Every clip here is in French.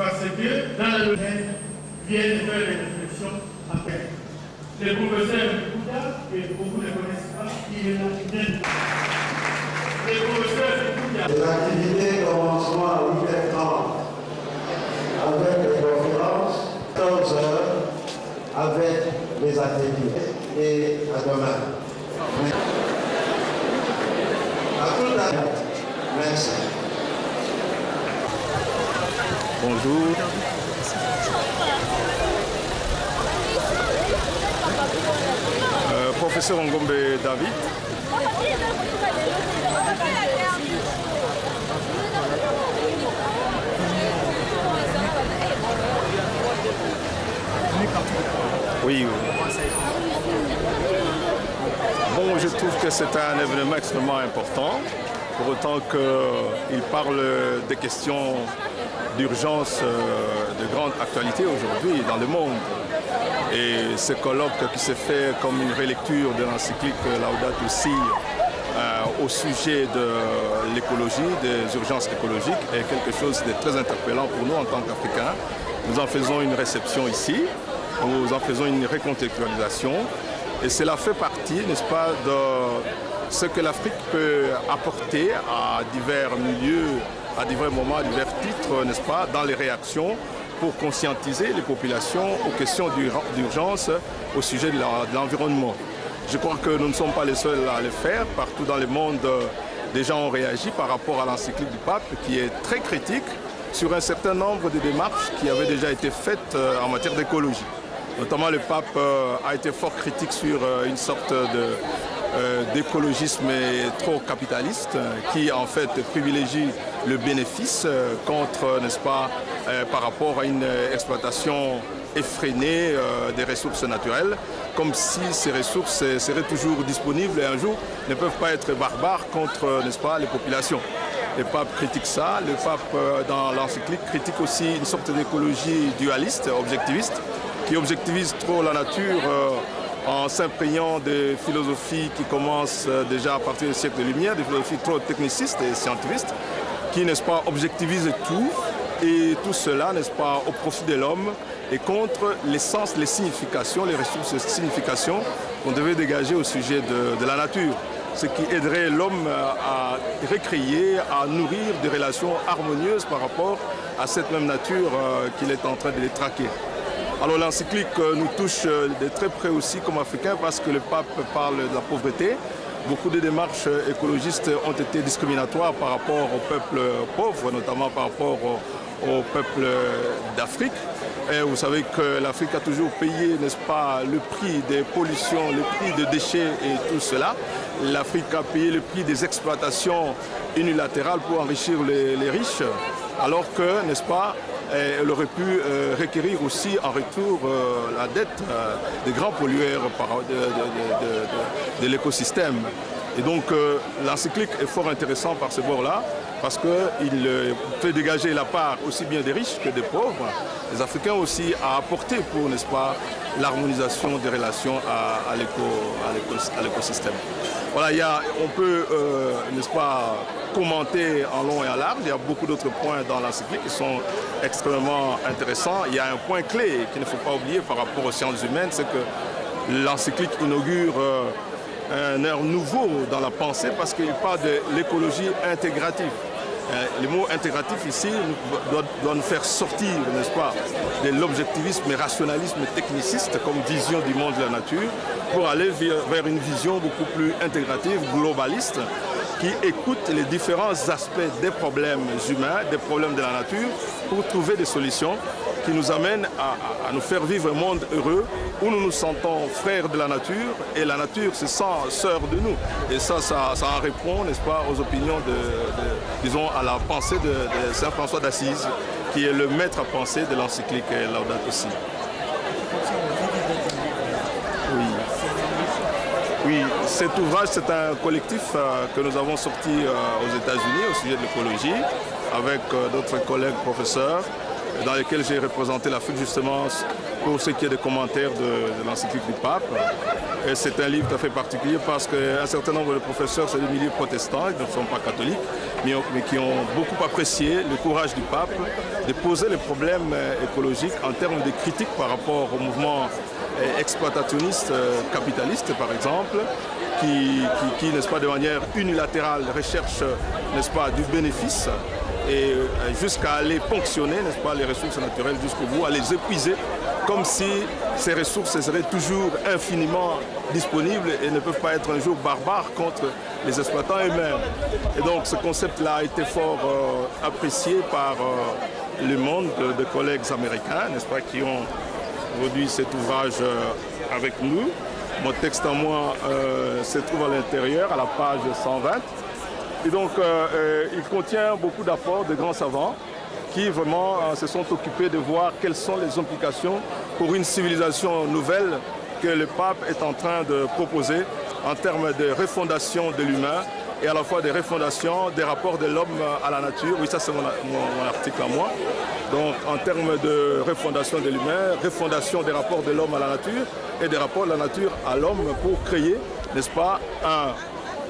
parce que dans le domaine, viennent faire des réflexions après. Le professeur Bouddha, que beaucoup ne connaissent pas, il est là, il vient. Le professeur Bouddha. Les activités commenceront à 8h30 avec les conférences, 14h avec les ateliers et à demain. À tout à l'heure. Merci. Bonjour. Professeur Ngombe David. Oui. Bon, je trouve que c'est un événement extrêmement important, pour autant qu'il parle des questions d'urgence de grande actualité aujourd'hui dans le monde. Et ce colloque qui s'est fait comme une relecture de l'encyclique Laudato Si au sujet de l'écologie, des urgences écologiques, est quelque chose de très interpellant pour nous en tant qu'Africains. Nous en faisons une réception ici, nous en faisons une recontextualisation et cela fait partie, n'est-ce pas, de ce que l'Afrique peut apporter à divers milieux, à divers moments, à divers titres, n'est-ce pas, dans les réactions pour conscientiser les populations aux questions d'urgence au sujet de l'environnement. Je crois que nous ne sommes pas les seuls à le faire. Partout dans le monde, des gens ont réagi par rapport à l'encyclique du pape qui est très critique sur un certain nombre de démarches qui avaient déjà été faites en matière d'écologie. Notamment, le pape a été fort critique sur une sorte d'écologisme trop capitaliste qui en fait privilégie le bénéfice contre, n'est-ce pas, par rapport à une exploitation effrénée des ressources naturelles, comme si ces ressources seraient toujours disponibles et un jour ne peuvent pas être barbares contre, n'est-ce pas, les populations. Le pape critique ça, le pape dans l'encyclique critique aussi une sorte d'écologie dualiste, objectiviste, qui objectivise trop la nature en s'imprégnant de philosophies qui commencent déjà à partir du siècle de lumière, des philosophies trop technicistes et scientifiques, qui, n'est-ce pas, objectivisent tout, et tout cela, n'est-ce pas, au profit de l'homme et contre l'essence, les significations, les ressources de signification qu'on devait dégager au sujet de la nature. Ce qui aiderait l'homme à recréer, à nourrir des relations harmonieuses par rapport à cette même nature qu'il est en train de les traquer. Alors l'encyclique nous touche de très près aussi comme Africains parce que le pape parle de la pauvreté. Beaucoup de démarches écologistes ont été discriminatoires par rapport aux peuples pauvres, notamment par rapport au peuple d'Afrique. Et vous savez que l'Afrique a toujours payé, n'est-ce pas, le prix des pollutions, le prix des déchets et tout cela. L'Afrique a payé le prix des exploitations unilatérales pour enrichir les riches, alors que, n'est-ce pas, elle aurait pu requérir aussi en retour la dette des grands pollueurs de l'écosystème. Et donc l'encyclique est fort intéressant par ce bord-là, parce qu'il fait dégager la part aussi bien des riches que des pauvres, les Africains aussi, à apporter pour, n'est-ce pas, l'harmonisation des relations à l'écosystème. Voilà, on peut, n'est-ce pas, commenter en long et en large. Il y a beaucoup d'autres points dans l'encyclique qui sont extrêmement intéressants. Il y a un point clé qu'il ne faut pas oublier par rapport aux sciences humaines, c'est que l'encyclique inaugure un air nouveau dans la pensée parce qu'il parle de l'écologie intégrative. Le mot intégratif ici doit nous faire sortir, n'est-ce pas, de l'objectivisme et rationalisme techniciste comme vision du monde de la nature pour aller vers une vision beaucoup plus intégrative, globaliste, qui écoute les différents aspects des problèmes humains, des problèmes de la nature, pour trouver des solutions qui nous amènent à nous faire vivre un monde heureux où nous nous sentons frères de la nature et la nature se sent sœur de nous. Et ça en répond, n'est-ce pas, aux opinions disons, à la pensée de Saint François d'Assise, qui est le maître à penser de l'encyclique Laudato Si. Oui, cet ouvrage, c'est un collectif que nous avons sorti aux États-Unis au sujet de l'écologie, avec d'autres collègues professeurs. dans lequel j'ai représenté l'Afrique justement pour ce qui est des commentaires de l'encyclique du pape. Et c'est un livre tout à fait particulier parce qu'un certain nombre de professeurs, c'est des milieux protestants, ils ne sont pas catholiques, mais qui ont beaucoup apprécié le courage du pape de poser les problèmes écologiques en termes de critiques par rapport au mouvement exploitationniste, capitaliste par exemple, qui n'est-ce pas, de manière unilatérale, recherche, n'est-ce pas, du bénéfice et jusqu'à aller ponctionner, n'est-ce pas, les ressources naturelles jusqu'au bout, à les épuiser, comme si ces ressources seraient toujours infiniment disponibles et ne peuvent pas être un jour barbares contre les exploitants eux-mêmes. Et donc ce concept-là a été fort apprécié par le monde de collègues américains, n'est-ce pas, qui ont produit cet ouvrage avec nous. Mon texte à moi se trouve à l'intérieur, à la page 120. Et donc, il contient beaucoup d'apports de grands savants qui vraiment se sont occupés de voir quelles sont les implications pour une civilisation nouvelle que le pape est en train de proposer en termes de refondation de l'humain et à la fois de refondation des rapports de l'homme à la nature. Oui, ça c'est mon article à moi. Donc, en termes de refondation de l'humain, refondation des rapports de l'homme à la nature et des rapports de la nature à l'homme pour créer, n'est-ce pas,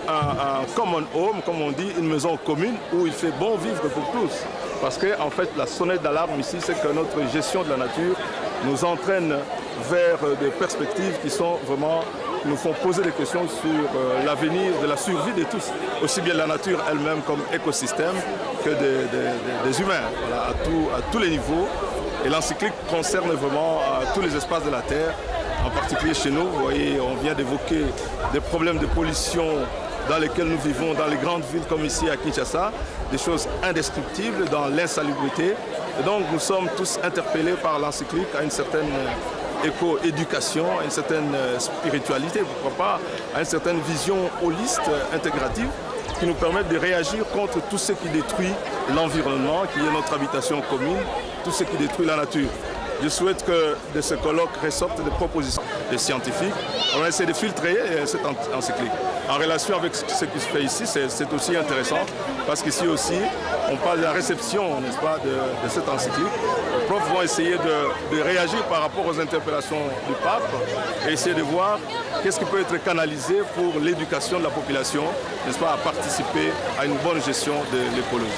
un common home, comme on dit, une maison commune où il fait bon vivre pour tous. Parce que, en fait, la sonnette d'alarme ici, c'est que notre gestion de la nature nous entraîne vers des perspectives qui sont vraiment, qui nous font poser des questions sur l'avenir de la survie de tous, aussi bien de la nature elle-même comme écosystème que des humains, voilà, à tous les niveaux. Et l'encyclique concerne vraiment tous les espaces de la Terre, en particulier chez nous. Vous voyez, on vient d'évoquer des problèmes de pollution dans lesquels nous vivons, dans les grandes villes comme ici à Kinshasa, des choses indescriptibles dans l'insalubrité. Et donc nous sommes tous interpellés par l'encyclique à une certaine éco-éducation, à une certaine spiritualité, pourquoi pas, à une certaine vision holiste, intégrative, qui nous permettent de réagir contre tout ce qui détruit l'environnement, qui est notre habitation commune, tout ce qui détruit la nature. Je souhaite que de ce colloque ressortent des propositions des scientifiques. On va essayer de filtrer cette encyclique. En relation avec ce qui se fait ici, c'est aussi intéressant parce qu'ici aussi, on parle de la réception, n'est-ce pas, de cette encyclique. Les profs vont essayer de réagir par rapport aux interpellations du pape et essayer de voir qu'est-ce qui peut être canalisé pour l'éducation de la population, n'est-ce pas, à participer à une bonne gestion de l'écologie.